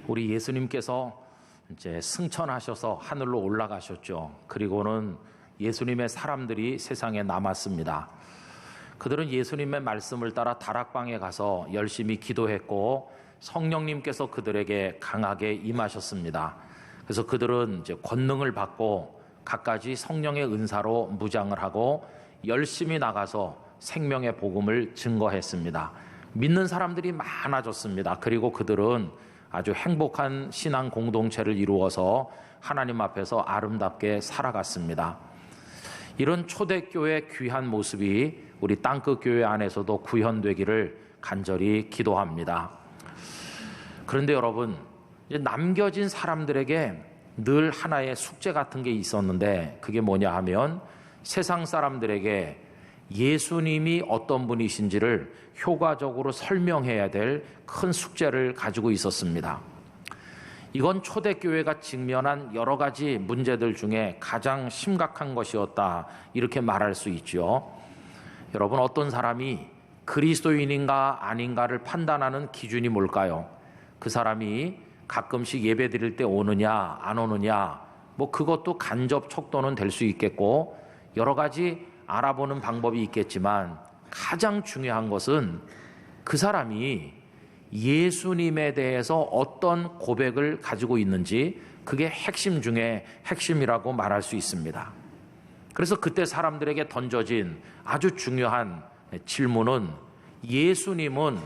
우리 예수님께서 이제 승천하셔서 하늘로 올라가셨죠. 그리고는 예수님의 사람들이 세상에 남았습니다. 그들은 예수님의 말씀을 따라 다락방에 가서 열심히 기도했고 성령님께서 그들에게 강하게 임하셨습니다. 그래서 그들은 이제 권능을 받고 갖가지 성령의 은사로 무장을 하고 열심히 나가서 생명의 복음을 증거했습니다. 믿는 사람들이 많아졌습니다. 그리고 그들은 아주 행복한 신앙 공동체를 이루어서 하나님 앞에서 아름답게 살아갔습니다. 이런 초대교회 귀한 모습이 우리 땅끝 교회 안에서도 구현되기를 간절히 기도합니다. 그런데 여러분, 이제 남겨진 사람들에게 늘 하나의 숙제 같은 게 있었는데 그게 뭐냐 하면 세상 사람들에게 예수님이 어떤 분이신지를 효과적으로 설명해야 될 큰 숙제를 가지고 있었습니다. 이건 초대교회가 직면한 여러 가지 문제들 중에 가장 심각한 것이었다, 이렇게 말할 수 있죠. 여러분, 어떤 사람이 그리스도인인가 아닌가를 판단하는 기준이 뭘까요? 그 사람이 가끔씩 예배 드릴 때 오느냐 안 오느냐, 뭐 그것도 간접 척도는 될 수 있겠고 여러 가지 알아보는 방법이 있겠지만 가장 중요한 것은 그 사람이 예수님에 대해서 어떤 고백을 가지고 있는지, 그게 핵심 중에 핵심이라고 말할 수 있습니다. 그래서 그때 사람들에게 던져진 아주 중요한 질문은 예수님은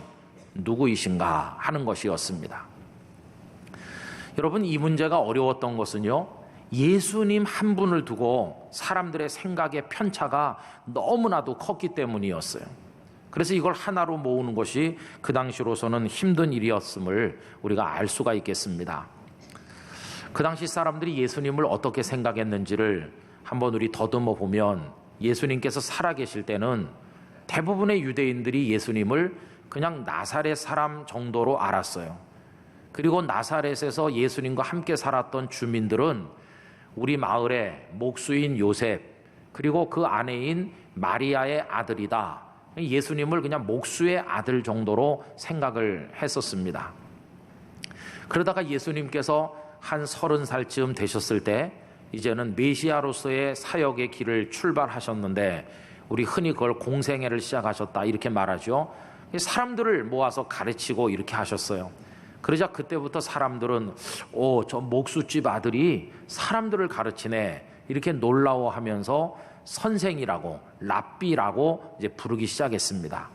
누구이신가 하는 것이었습니다. 여러분, 이 문제가 어려웠던 것은요, 예수님 한 분을 두고 사람들의 생각의 편차가 너무나도 컸기 때문이었어요. 그래서 이걸 하나로 모으는 것이 그 당시로서는 힘든 일이었음을 우리가 알 수가 있겠습니다. 그 당시 사람들이 예수님을 어떻게 생각했는지를 한번 우리 더듬어 보면, 예수님께서 살아계실 때는 대부분의 유대인들이 예수님을 그냥 나사렛 사람 정도로 알았어요. 그리고 나사렛에서 예수님과 함께 살았던 주민들은 우리 마을의 목수인 요셉, 그리고 그 아내인 마리아의 아들이다, 예수님을 그냥 목수의 아들 정도로 생각을 했었습니다. 그러다가 예수님께서 한 30살쯤 되셨을 때 이제는 메시아로서의 사역의 길을 출발하셨는데, 우리 흔히 그걸 공생애를 시작하셨다 이렇게 말하죠. 사람들을 모아서 가르치고 이렇게 하셨어요. 그러자 그때부터 사람들은 저 목수집 아들이 사람들을 가르치네, 이렇게 놀라워하면서 선생이라고, 랍비라고 이제 부르기 시작했습니다.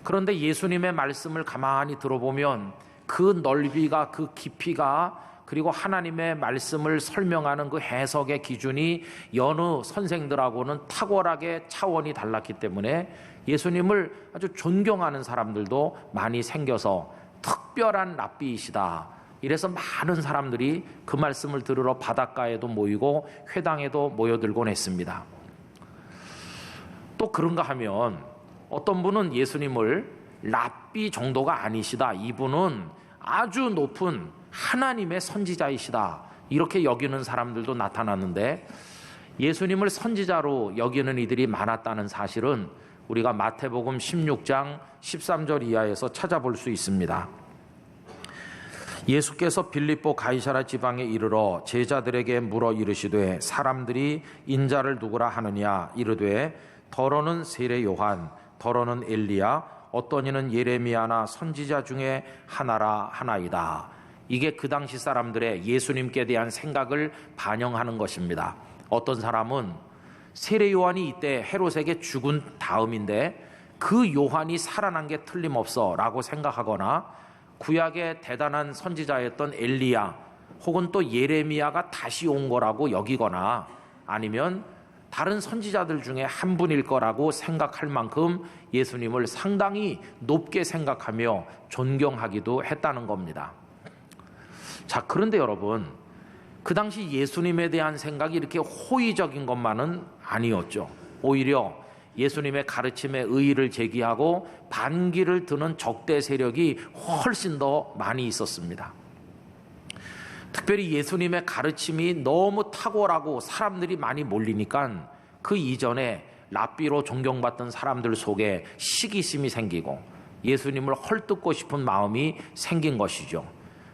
그런데 예수님의 말씀을 가만히 들어보면 그 넓이가, 그 깊이가, 그리고 하나님의 말씀을 설명하는 그 해석의 기준이 여느 선생들하고는 탁월하게 차원이 달랐기 때문에 예수님을 아주 존경하는 사람들도 많이 생겨서 특별한 랍비이시다, 이래서 많은 사람들이 그 말씀을 들으러 바닷가에도 모이고 회당에도 모여들곤 했습니다. 또 그런가 하면 어떤 분은 예수님을 랍비 정도가 아니시다, 이분은 아주 높은 하나님의 선지자이시다, 이렇게 여기는 사람들도 나타났는데, 예수님을 선지자로 여기는 이들이 많았다는 사실은 우리가 마태복음 16장 13절 이하에서 찾아볼 수 있습니다. 예수께서 빌립보 가이사랴 지방에 이르러 제자들에게 물어 이르시되 사람들이 인자를 누구라 하느냐, 이르되 더러는 세례 요한, 더러는 엘리야, 어떤 이는 예레미야나 선지자 중에 하나라 하나이다. 이게 그 당시 사람들의 예수님께 대한 생각을 반영하는 것입니다. 어떤 사람은 세례 요한이 이때 헤롯에게 죽은 다음인데 그 요한이 살아난 게 틀림없어 라고 생각하거나, 구약의 대단한 선지자였던 엘리야 혹은 또 예레미야가 다시 온 거라고 여기거나, 아니면 다른 선지자들 중에 한 분일 거라고 생각할 만큼 예수님을 상당히 높게 생각하며 존경하기도 했다는 겁니다. 자, 그런데 여러분, 그 당시 예수님에 대한 생각이 이렇게 호의적인 것만은 아니었죠. 오히려 예수님의 가르침에 의의를 제기하고 반기를 드는 적대 세력이 훨씬 더 많이 있었습니다. 특별히 예수님의 가르침이 너무 탁월하고 사람들이 많이 몰리니까 그 이전에 랍비로 존경받던 사람들 속에 시기심이 생기고 예수님을 헐뜯고 싶은 마음이 생긴 것이죠.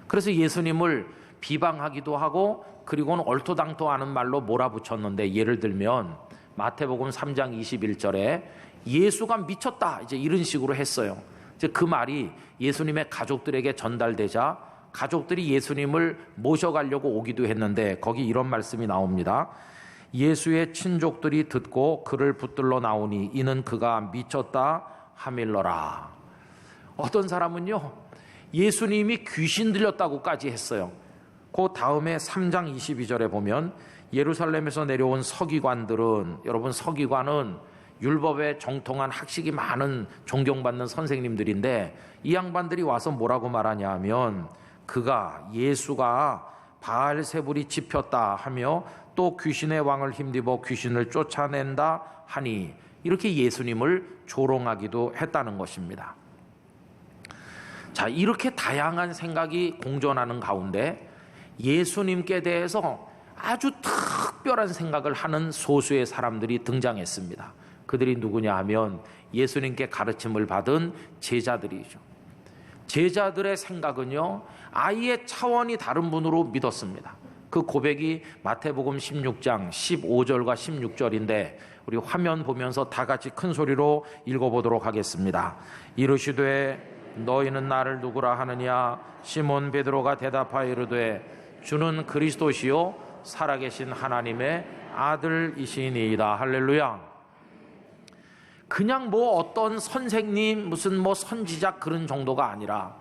그래서 예수님을 비방하기도 하고 그리고는 얼토당토하는 말로 몰아붙였는데, 예를 들면 마태복음 3장 21절에 예수가 미쳤다 이제 이런 식으로 했어요. 이제 그 말이 예수님의 가족들에게 전달되자 가족들이 예수님을 모셔가려고 오기도 했는데, 거기 이런 말씀이 나옵니다. 예수의 친족들이 듣고 그를 붙들러 나오니 이는 그가 미쳤다 하밀러라. 어떤 사람은요, 예수님이 귀신 들렸다고까지 했어요. 그 다음에 3장 22절에 보면 예루살렘에서 내려온 서기관들은, 여러분 서기관은 율법에 정통한 학식이 많은 존경받는 선생님들인데, 이 양반들이 와서 뭐라고 말하냐 하면 그가, 예수가 바알세불이 집혔다 하며 또 귀신의 왕을 힘입어 귀신을 쫓아낸다 하니, 이렇게 예수님을 조롱하기도 했다는 것입니다. 자, 이렇게 다양한 생각이 공존하는 가운데 예수님께 대해서 아주 특별한 생각을 하는 소수의 사람들이 등장했습니다. 그들이 누구냐 하면 예수님께 가르침을 받은 제자들이죠. 제자들의 생각은요, 아예 차원이 다른 분으로 믿었습니다. 그 고백이 마태복음 16장 15절과 16절인데 우리 화면 보면서 다 같이 큰 소리로 읽어보도록 하겠습니다. 이르시되 너희는 나를 누구라 하느냐? 시몬 베드로가 대답하여 이르되 주는 그리스도시요 살아계신 하나님의 아들이시니이다. 할렐루야. 그냥 뭐 어떤 선생님, 무슨 뭐 선지자 그런 정도가 아니라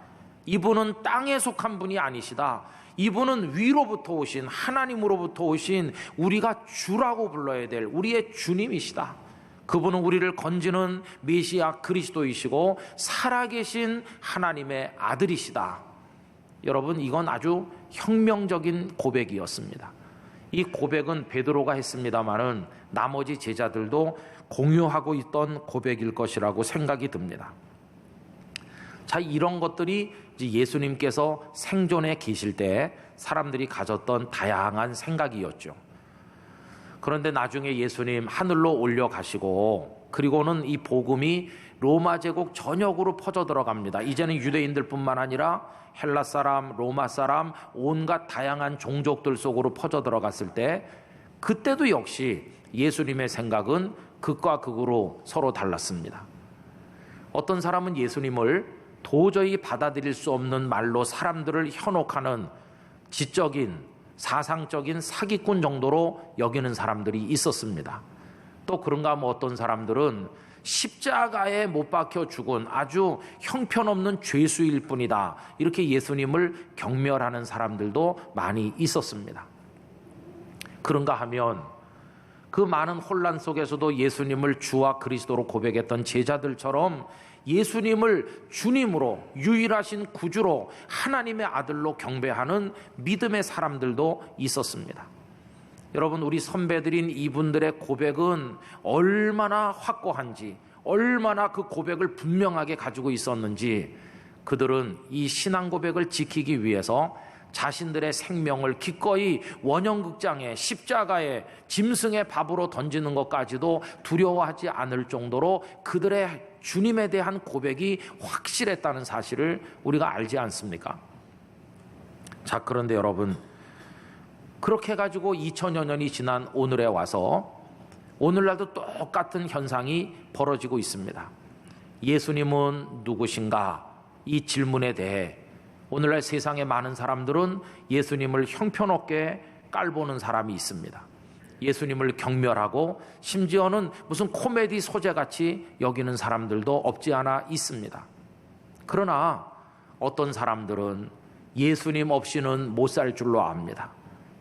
이분은 땅에 속한 분이 아니시다. 이분은 위로부터 오신, 하나님으로부터 오신, 우리가 주라고 불러야 될 우리의 주님이시다. 그분은 우리를 건지는 메시아 그리스도이시고 살아계신 하나님의 아들이시다. 여러분, 이건 아주 혁명적인 고백이었습니다. 이 고백은 베드로가 했습니다마는 나머지 제자들도 공유하고 있던 고백일 것이라고 생각이 듭니다. 자, 이런 것들이 이제 예수님께서 생존해 계실 때 사람들이 가졌던 다양한 생각이었죠. 그런데 나중에 예수님 하늘로 올려가시고 그리고는 이 복음이 로마 제국 전역으로 퍼져 들어갑니다. 이제는 유대인들뿐만 아니라 헬라 사람, 로마 사람, 온갖 다양한 종족들 속으로 퍼져 들어갔을 때, 그때도 역시 예수님의 생각은 극과 극으로 서로 달랐습니다. 어떤 사람은 예수님을 도저히 받아들일 수 없는 말로 사람들을 현혹하는 지적인, 사상적인 사기꾼 정도로 여기는 사람들이 있었습니다. 또 그런가 하면 어떤 사람들은 십자가에 못 박혀 죽은 아주 형편없는 죄수일 뿐이다, 이렇게 예수님을 경멸하는 사람들도 많이 있었습니다. 그런가 하면 그 많은 혼란 속에서도 예수님을 주와 그리스도로 고백했던 제자들처럼 예수님을 주님으로, 유일하신 구주로, 하나님의 아들로 경배하는 믿음의 사람들도 있었습니다. 여러분, 우리 선배들인 이분들의 고백은 얼마나 확고한지, 얼마나 그 고백을 분명하게 가지고 있었는지, 그들은 이 신앙 고백을 지키기 위해서 자신들의 생명을 기꺼이 원형극장에, 십자가에, 짐승의 밥으로 던지는 것까지도 두려워하지 않을 정도로 그들의 주님에 대한 고백이 확실했다는 사실을 우리가 알지 않습니까? 자, 그런데 여러분, 그렇게 해가지고 2000여 년이 지난 오늘에 와서 오늘날도 똑같은 현상이 벌어지고 있습니다. 예수님은 누구신가? 이 질문에 대해 오늘날 세상의 많은 사람들은 예수님을 형편없게 깔보는 사람이 있습니다. 예수님을 경멸하고 심지어는 무슨 코미디 소재같이 여기는 사람들도 없지 않아 있습니다. 그러나 어떤 사람들은 예수님 없이는 못 살 줄로 압니다.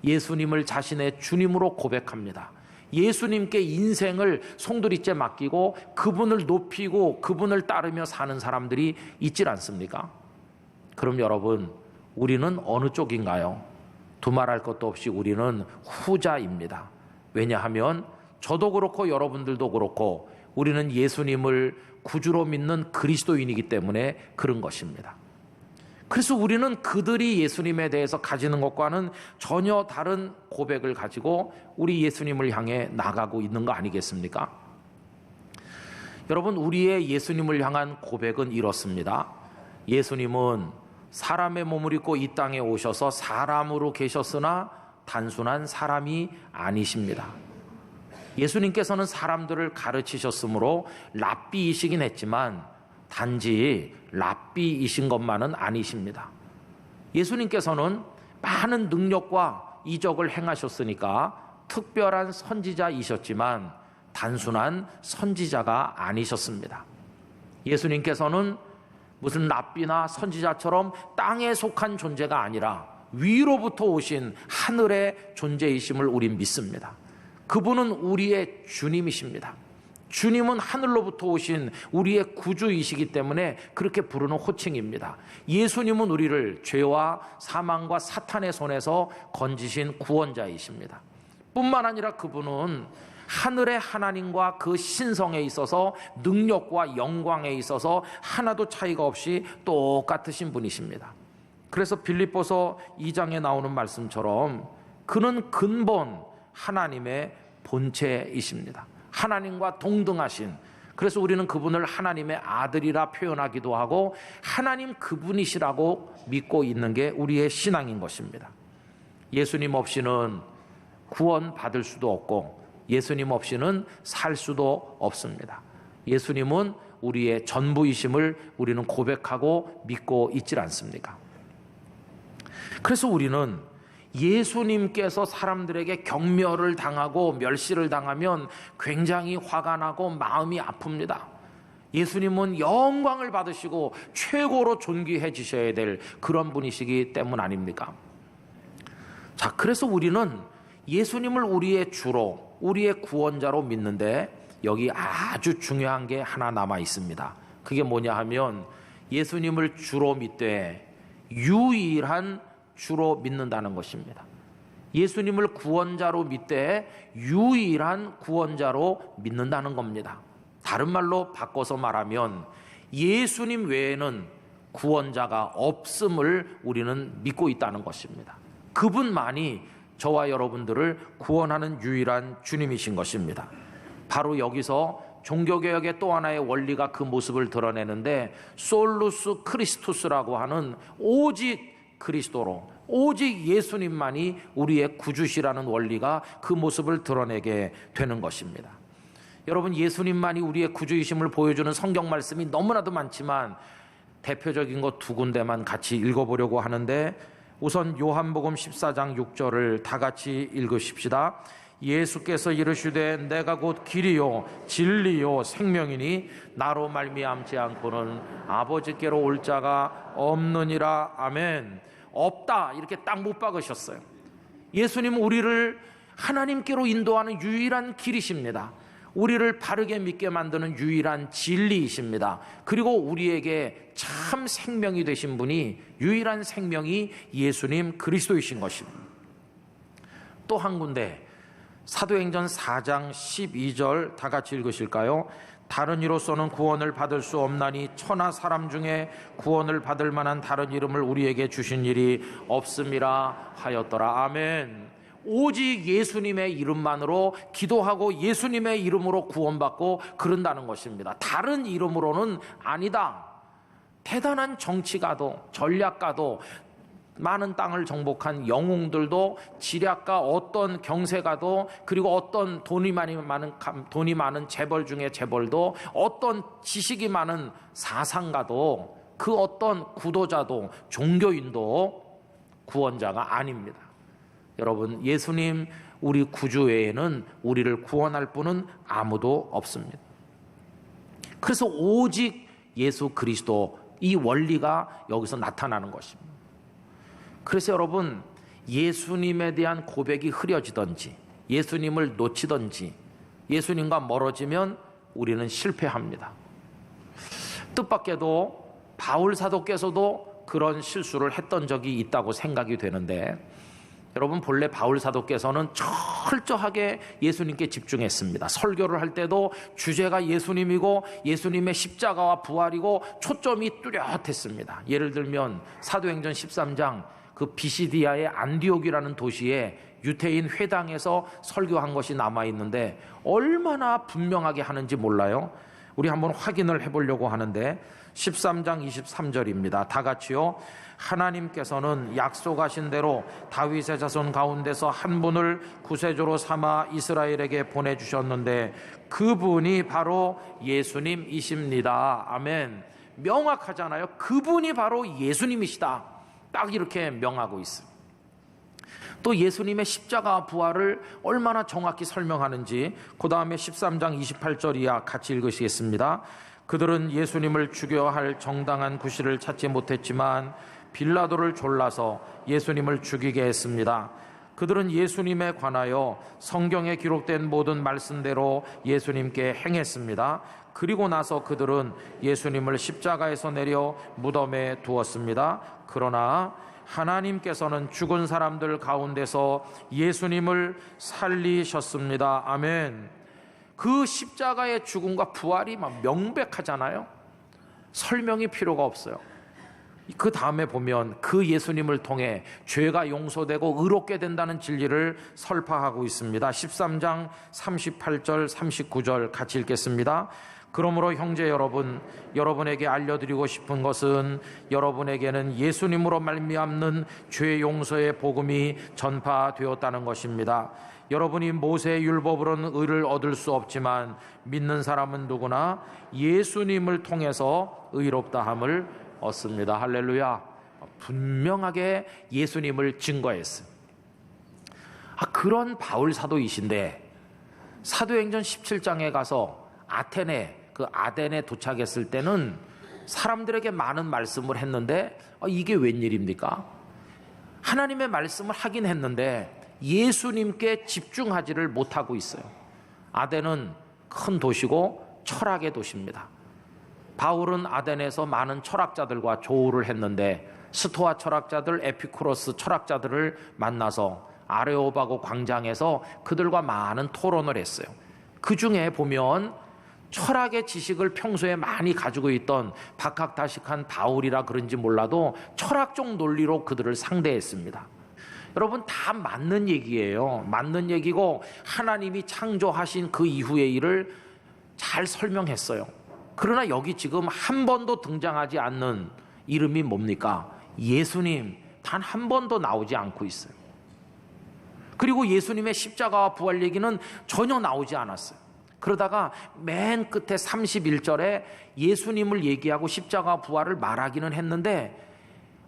예수님을 자신의 주님으로 고백합니다. 예수님께 인생을 송두리째 맡기고 그분을 높이고 그분을 따르며 사는 사람들이 있질 않습니까? 그럼 여러분, 우리는 어느 쪽인가요? 두말할 것도 없이 우리는 후자입니다. 왜냐하면 저도 그렇고 여러분들도 그렇고 우리는 예수님을 구주로 믿는 그리스도인이기 때문에 그런 것입니다. 그래서 우리는 그들이 예수님에 대해서 가지는 것과는 전혀 다른 고백을 가지고 우리 예수님을 향해 나가고 있는 거 아니겠습니까? 여러분, 우리의 예수님을 향한 고백은 이렇습니다. 예수님은 사람의 몸을 입고 이 땅에 오셔서 사람으로 계셨으나 단순한 사람이 아니십니다. 예수님께서는 사람들을 가르치셨으므로 랍비이시긴 했지만 단지 랍비이신 것만은 아니십니다. 예수님께서는 많은 능력과 이적을 행하셨으니까 특별한 선지자이셨지만 단순한 선지자가 아니셨습니다. 예수님께서는 무슨 랍비나 선지자처럼 땅에 속한 존재가 아니라 위로부터 오신 하늘의 존재이심을 우린 믿습니다. 그분은 우리의 주님이십니다. 주님은 하늘로부터 오신 우리의 구주이시기 때문에 그렇게 부르는 호칭입니다. 예수님은 우리를 죄와 사망과 사탄의 손에서 건지신 구원자이십니다. 뿐만 아니라 그분은 하늘의 하나님과 그 신성에 있어서 능력과 영광에 있어서 하나도 차이가 없이 똑같으신 분이십니다. 그래서 빌립보서 2장에 나오는 말씀처럼 그는 근본 하나님의 본체이십니다. 하나님과 동등하신, 그래서 우리는 그분을 하나님의 아들이라 표현하기도 하고 하나님 그분이시라고 믿고 있는 게 우리의 신앙인 것입니다. 예수님 없이는 구원 받을 수도 없고 예수님 없이는 살 수도 없습니다. 예수님은 우리의 전부이심을 우리는 고백하고 믿고 있질 않습니까? 그래서 우리는 예수님께서 사람들에게 경멸을 당하고 멸시를 당하면 굉장히 화가 나고 마음이 아픕니다. 예수님은 영광을 받으시고 최고로 존귀해지셔야 될 그런 분이시기 때문 아닙니까? 자, 그래서 우리는 예수님을 우리의 주로, 우리의 구원자로 믿는데 여기 아주 중요한 게 하나 남아 있습니다. 그게 뭐냐 하면 예수님을 주로 믿되 유일한 주로 믿는다는 것입니다. 예수님을 구원자로 믿되 유일한 구원자로 믿는다는 겁니다. 다른 말로 바꿔서 말하면 예수님 외에는 구원자가 없음을 우리는 믿고 있다는 것입니다. 그분만이 저와 여러분들을 구원하는 유일한 주님이신 것입니다. 바로 여기서 종교개혁의 또 하나의 원리가 그 모습을 드러내는데 솔루스 크리스투스라고 하는 오직 그리스도로, 오직 예수님만이 우리의 구주시라는 원리가 그 모습을 드러내게 되는 것입니다. 여러분, 예수님만이 우리의 구주이심을 보여주는 성경 말씀이 너무나도 많지만 대표적인 것 두 군데만 같이 읽어보려고 하는데, 우선 요한복음 14장 6절을 다 같이 읽으십시다. 예수께서 이르시되 내가 곧 길이요 진리요 생명이니 나로 말미암지 않고는 아버지께로 올 자가 없느니라. 아멘. 없다, 이렇게 딱 못 박으셨어요. 예수님은 우리를 하나님께로 인도하는 유일한 길이십니다. 우리를 바르게 믿게 만드는 유일한 진리이십니다. 그리고 우리에게 참 생명이 되신 분이, 유일한 생명이 예수님 그리스도이신 것입니다. 또 한 군데 사도행전 4장 12절 다 같이 읽으실까요? 다른 이로서는 구원을 받을 수 없나니 천하 사람 중에 구원을 받을 만한 다른 이름을 우리에게 주신 일이 없음이라 하였더라. 아멘. 오직 예수님의 이름만으로 기도하고 예수님의 이름으로 구원받고 그런다는 것입니다. 다른 이름으로는 아니다. 대단한 정치가도, 전략가도, 많은 땅을 정복한 영웅들도, 지략가, 어떤 경세가도, 그리고 어떤 돈이 많은 재벌 중에 재벌도, 어떤 지식이 많은 사상가도, 그 어떤 구도자도, 종교인도 구원자가 아닙니다. 여러분, 예수님 우리 구주 외에는 우리를 구원할 분은 아무도 없습니다. 그래서 오직 예수 그리스도, 이 원리가 여기서 나타나는 것입니다. 그래서 여러분, 예수님에 대한 고백이 흐려지든지 예수님을 놓치든지 예수님과 멀어지면 우리는 실패합니다. 뜻밖에도 바울 사도께서도 그런 실수를 했던 적이 있다고 생각이 되는데, 여러분, 본래 바울 사도께서는 철저하게 예수님께 집중했습니다. 설교를 할 때도 주제가 예수님이고 예수님의 십자가와 부활이고 초점이 뚜렷했습니다. 예를 들면 사도행전 13장 그 비시디아의 안디옥이라는 도시에 유태인 회당에서 설교한 것이 남아있는데 얼마나 분명하게 하는지 몰라요? 우리 한번 확인을 해보려고 하는데 13장 23절입니다. 다 같이요. 하나님께서는 약속하신 대로 다윗의 자손 가운데서 한 분을 구세주로 삼아 이스라엘에게 보내주셨는데 그분이 바로 예수님이십니다. 아멘. 명확하잖아요. 그분이 바로 예수님이시다. 딱 이렇게 명하고 있습니다. 또 예수님의 십자가 부활을 얼마나 정확히 설명하는지 그 다음에 13장 28절 이하 같이 읽으시겠습니다. 그들은 예수님을 죽여야 할 정당한 구실을 찾지 못했지만 빌라도를 졸라서 예수님을 죽이게 했습니다. 그들은 예수님에 관하여 성경에 기록된 모든 말씀대로 예수님께 행했습니다. 그리고 나서 그들은 예수님을 십자가에서 내려 무덤에 두었습니다. 그러나 하나님께서는 죽은 사람들 가운데서 예수님을 살리셨습니다. 아멘. 그 십자가의 죽음과 부활이 막 명백하잖아요. 설명이 필요가 없어요. 그 다음에 보면 그 예수님을 통해 죄가 용서되고 의롭게 된다는 진리를 설파하고 있습니다. 13장 38절 39절 같이 읽겠습니다. 그러므로 형제 여러분, 여러분에게 알려드리고 싶은 것은 여러분에게는 예수님으로 말미암는 죄 용서의 복음이 전파되었다는 것입니다. 여러분이 모세의 율법으로는 의를 얻을 수 없지만 믿는 사람은 누구나 예수님을 통해서 의롭다함을 얻습니다. 할렐루야. 분명하게 예수님을 증거했어요. 그런 바울 사도이신데 사도행전 17장에 가서 아덴에 도착했을 때는 사람들에게 많은 말씀을 했는데 이게 웬일입니까? 하나님의 말씀을 하긴 했는데 예수님께 집중하지를 못하고 있어요. 아덴은 큰 도시고 철학의 도시입니다. 바울은 아덴에서 많은 철학자들과 조우를 했는데 스토아 철학자들, 에피쿠로스 철학자들을 만나서 아레오바고 광장에서 그들과 많은 토론을 했어요. 그 중에 보면 철학의 지식을 평소에 많이 가지고 있던 박학다식한 바울이라 그런지 몰라도 철학적 논리로 그들을 상대했습니다. 여러분, 다 맞는 얘기예요. 맞는 얘기고 하나님이 창조하신 그 이후의 일을 잘 설명했어요. 그러나 여기 지금 한 번도 등장하지 않는 이름이 뭡니까? 예수님. 단 한 번도 나오지 않고 있어요. 그리고 예수님의 십자가와 부활 얘기는 전혀 나오지 않았어요. 그러다가 맨 끝에 31절에 예수님을 얘기하고 십자가 부활을 말하기는 했는데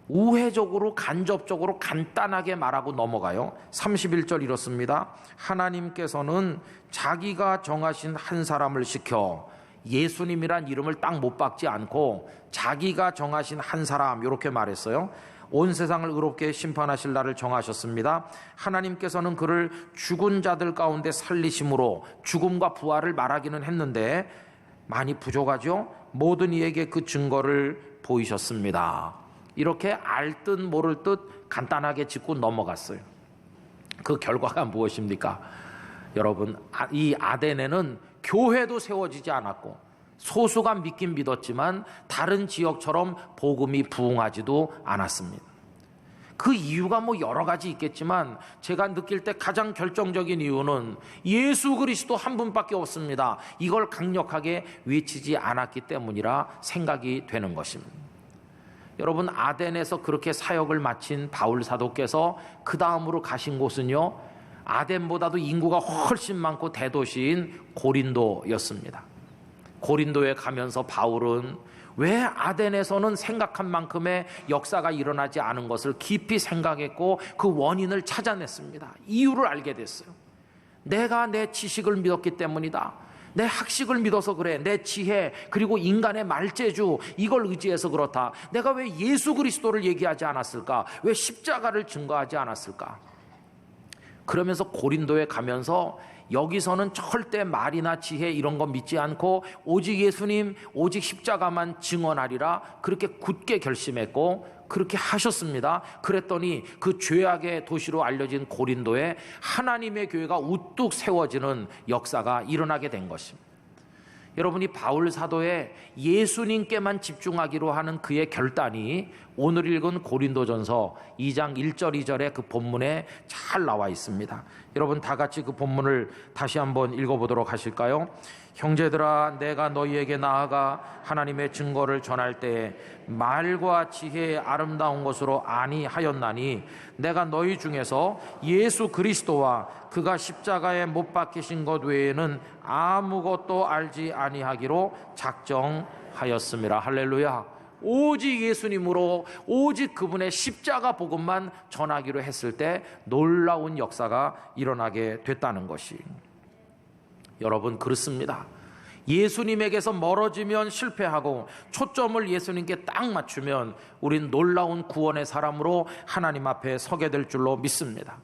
우회적으로 간접적으로 간단하게 말하고 넘어가요. 31절 이렇습니다. 하나님께서는 자기가 정하신 한 사람을 시켜, 예수님이란 이름을 딱 못 박지 않고 자기가 정하신 한 사람 이렇게 말했어요. 온 세상을 의롭게 심판하실 날을 정하셨습니다. 하나님께서는 그를 죽은 자들 가운데 살리심으로 죽음과 부활을 말하기는 했는데 많이 부족하죠. 모든 이에게 그 증거를 보이셨습니다. 이렇게 알 듯 모를 듯 간단하게 짚고 넘어갔어요. 그 결과가 무엇입니까? 여러분, 이 아덴에는 교회도 세워지지 않았고 소수가 믿긴 믿었지만 다른 지역처럼 복음이 부흥하지도 않았습니다. 그 이유가 여러 가지 있겠지만 제가 느낄 때 가장 결정적인 이유는 예수 그리스도 한 분밖에 없습니다. 이걸 강력하게 외치지 않았기 때문이라 생각이 되는 것입니다. 여러분, 아덴에서 그렇게 사역을 마친 바울 사도께서 그 다음으로 가신 곳은요, 아덴보다도 인구가 훨씬 많고 대도시인 고린도였습니다. 고린도에 가면서 바울은 왜 아덴에서는 생각한 만큼의 역사가 일어나지 않은 것을 깊이 생각했고 그 원인을 찾아냈습니다. 이유를 알게 됐어요. 내가 내 지식을 믿었기 때문이다. 내 학식을 믿어서 그래. 내 지혜 그리고 인간의 말재주 이걸 의지해서 그렇다. 내가 왜 예수 그리스도를 얘기하지 않았을까? 왜 십자가를 증거하지 않았을까? 그러면서 고린도에 가면서 여기서는 절대 말이나 지혜 이런 거 믿지 않고 오직 예수님, 오직 십자가만 증언하리라 그렇게 굳게 결심했고 그렇게 하셨습니다. 그랬더니 그 죄악의 도시로 알려진 고린도에 하나님의 교회가 우뚝 세워지는 역사가 일어나게 된 것입니다. 여러분이 바울 사도의 예수님께만 집중하기로 하는 그의 결단이 오늘 읽은 고린도전서 2장 1절 2절의 그 본문에 잘 나와 있습니다. 여러분 다 같이 그 본문을 다시 한번 읽어보도록 하실까요? 형제들아, 내가 너희에게 나아가 하나님의 증거를 전할 때에 말과 지혜의 아름다운 것으로 아니하였나니 내가 너희 중에서 예수 그리스도와 그가 십자가에 못 박히신 것 외에는 아무것도 알지 아니하기로 작정하였음이라. 할렐루야. 오직 예수님으로, 오직 그분의 십자가 복음만 전하기로 했을 때 놀라운 역사가 일어나게 됐다는 것이, 여러분 그렇습니다. 예수님에게서 멀어지면 실패하고 초점을 예수님께 딱 맞추면 우린 놀라운 구원의 사람으로 하나님 앞에 서게 될 줄로 믿습니다.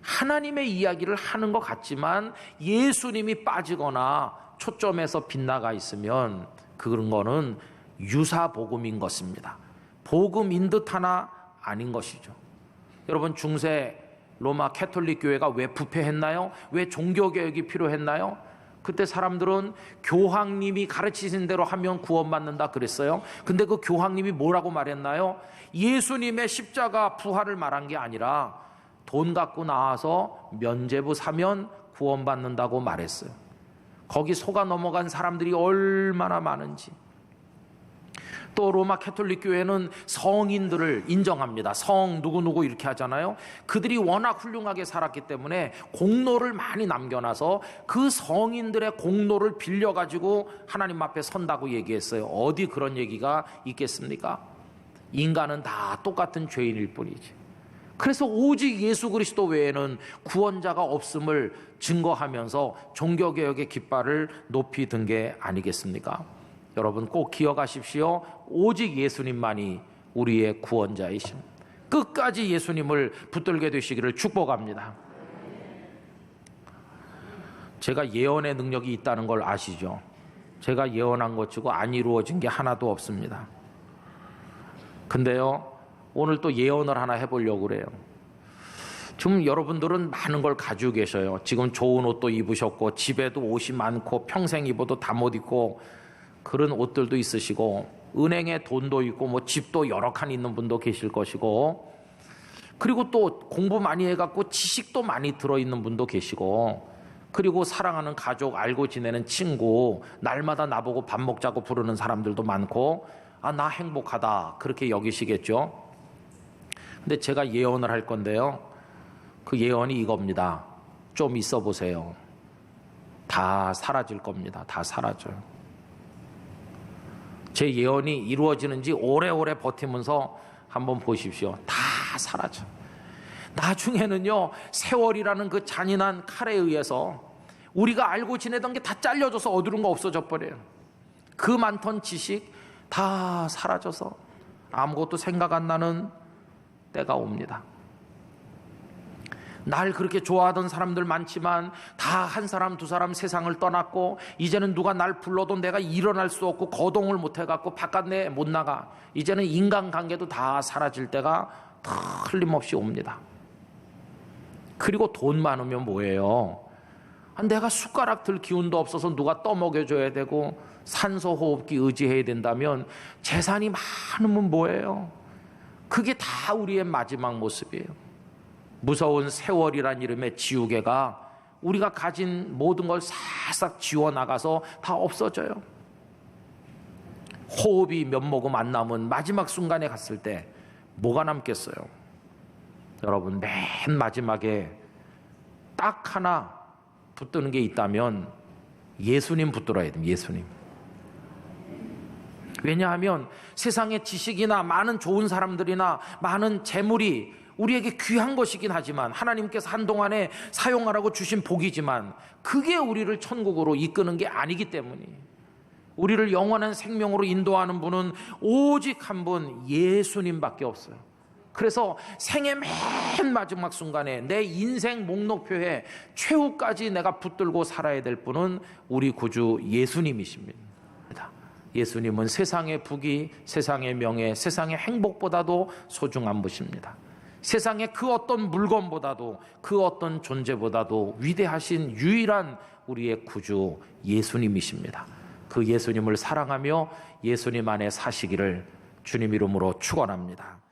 하나님의 이야기를 하는 것 같지만 예수님이 빠지거나 초점에서 빗나가 있으면 그런 거는 유사복음인 것입니다. 복음인 듯 하나 아닌 것이죠. 여러분, 중세 로마 캐톨릭 교회가 왜 부패했나요? 왜 종교개혁이 필요했나요? 그때 사람들은 교황님이 가르치신 대로 하면 구원받는다 그랬어요. 근데 그 교황님이 뭐라고 말했나요? 예수님의 십자가 부활을 말한 게 아니라 돈 갖고 나와서 면죄부 사면 구원받는다고 말했어요. 거기 속아 넘어간 사람들이 얼마나 많은지. 또 로마 캐톨릭 교회는 성인들을 인정합니다. 성 누구누구 이렇게 하잖아요. 그들이 워낙 훌륭하게 살았기 때문에 공로를 많이 남겨놔서 그 성인들의 공로를 빌려가지고 하나님 앞에 선다고 얘기했어요. 어디 그런 얘기가 있겠습니까? 인간은 다 똑같은 죄인일 뿐이지. 그래서 오직 예수 그리스도 외에는 구원자가 없음을 증거하면서 종교개혁의 깃발을 높이 든 게 아니겠습니까? 여러분 꼭 기억하십시오. 오직 예수님만이 우리의 구원자이십니다. 끝까지 예수님을 붙들게 되시기를 축복합니다. 제가 예언의 능력이 있다는 걸 아시죠? 제가 예언한 것 치고 안 이루어진 게 하나도 없습니다. 근데요, 오늘 또 예언을 하나 해보려고 그래요. 지금 여러분들은 많은 걸 가지고 계셔요. 지금 좋은 옷도 입으셨고 집에도 옷이 많고 평생 입어도 다 못 입고 그런 옷들도 있으시고 은행에 돈도 있고 뭐 집도 여러 칸 있는 분도 계실 것이고, 그리고 또 공부 많이 해갖고 지식도 많이 들어있는 분도 계시고, 그리고 사랑하는 가족, 알고 지내는 친구, 날마다 나보고 밥 먹자고 부르는 사람들도 많고, 아, 나 행복하다 그렇게 여기시겠죠. 근데 제가 예언을 할 건데요, 그 예언이 이겁니다. 좀 있어 보세요. 다 사라질 겁니다. 다 사라져요. 제 예언이 이루어지는지 오래오래 버티면서 한번 보십시오. 다 사라져. 나중에는요, 세월이라는 그 잔인한 칼에 의해서 우리가 알고 지내던 게 다 잘려져서 어두운 거 없어져 버려요. 그 많던 지식 다 사라져서 아무것도 생각 안 나는 때가 옵니다. 날 그렇게 좋아하던 사람들 많지만 다 한 사람 두 사람 세상을 떠났고, 이제는 누가 날 불러도 내가 일어날 수 없고 거동을 못 해갖고 바깥에 못 나가. 이제는 인간관계도 다 사라질 때가 틀림없이 옵니다. 그리고 돈 많으면 뭐예요? 내가 숟가락 들 기운도 없어서 누가 떠먹여줘야 되고 산소호흡기 의지해야 된다면 재산이 많으면 뭐예요? 그게 다 우리의 마지막 모습이에요. 무서운 세월이란 이름의 지우개가 우리가 가진 모든 걸 싹싹 지워나가서 다 없어져요. 호흡이 몇 모금 안 남은 마지막 순간에 갔을 때 뭐가 남겠어요? 여러분, 맨 마지막에 딱 하나 붙드는 게 있다면 예수님 붙들어야 됩니다. 예수님. 왜냐하면 세상의 지식이나 많은 좋은 사람들이나 많은 재물이 우리에게 귀한 것이긴 하지만, 하나님께서 한동안에 사용하라고 주신 복이지만 그게 우리를 천국으로 이끄는 게 아니기 때문에, 우리를 영원한 생명으로 인도하는 분은 오직 한 분, 예수님밖에 없어요. 그래서 생의 맨 마지막 순간에 내 인생 목록표에 최후까지 내가 붙들고 살아야 될 분은 우리 구주 예수님이십니다. 예수님은 세상의 부귀, 세상의 명예, 세상의 행복보다도 소중한 분이십니다. 세상의 그 어떤 물건보다도, 그 어떤 존재보다도 위대하신 유일한 우리의 구주 예수님이십니다. 그 예수님을 사랑하며 예수님 안에 사시기를 주님 이름으로 축원합니다.